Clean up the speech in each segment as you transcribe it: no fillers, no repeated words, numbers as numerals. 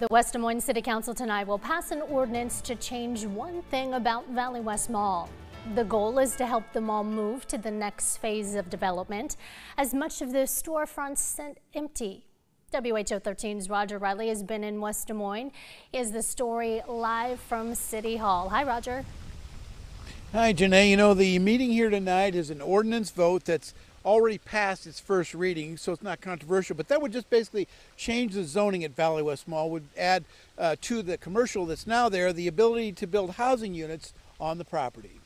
The West Des Moines City Council tonight will pass an ordinance to change one thing about Valley West Mall. The goal is to help the mall move to the next phase of development, as much of the storefronts sit empty. WHO 13's Roger Riley has been in West Des Moines. He has the story live from City Hall. Hi, Roger. Hi, Janae. You know, the meeting here tonight is an ordinance vote that's already passed its first reading, so it's not controversial, but that would just basically change the zoning at Valley West Mall, would add to the commercial that's now there the ability to build housing units on the property.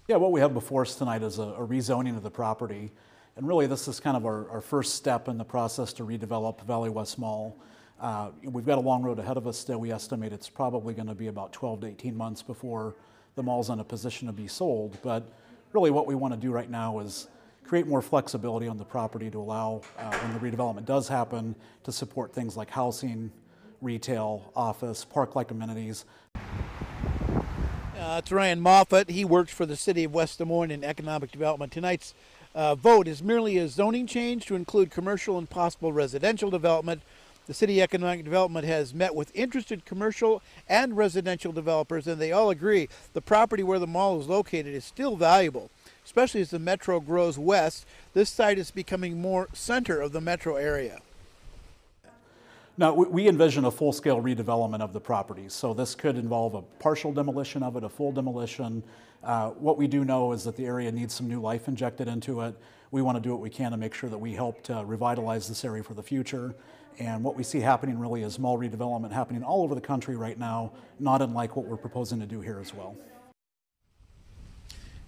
Yeah, what we have before us tonight is a rezoning of the property, and really this is kind of our first step in the process to redevelop Valley West Mall. We've got a long road ahead of us still. We estimate it's probably going to be about 12 to 18 months before the mall's in a position to be sold, but really what we want to do right now is create more flexibility on the property to allow, when the redevelopment does happen, to support things like housing, retail, office, park-like amenities. It's Ryan Moffett. He works for the City of West Des Moines in economic development. Tonight's vote is merely a zoning change to include commercial and possible residential development. The City Economic Development has met with interested commercial and residential developers, and they all agree the property where the mall is located is still valuable. Especially as the metro grows west, this site is becoming more center of the metro area. Now, we envision a full-scale redevelopment of the property, so this could involve a partial demolition of it, a full demolition. What we do know is that the area needs some new life injected into it. We want to do what we can to make sure that we help to revitalize this area for the future. And what we see happening really is mall redevelopment happening all over the country right now, not unlike what we're proposing to do here as well.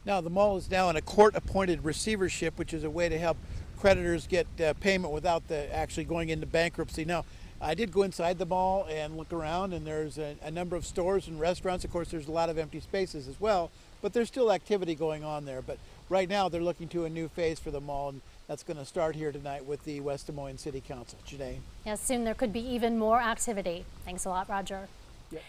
Now, the mall is now in a court-appointed receivership, which is a way to help creditors get payment without actually going into bankruptcy. Now, I did go inside the mall and look around, and there's a number of stores and restaurants. Of course, there's a lot of empty spaces as well, but there's still activity going on there. But right now, they're looking to a new phase for the mall, and that's going to start here tonight with the West Des Moines City Council. Janae? Yes, soon there could be even more activity. Thanks a lot, Roger. Yep.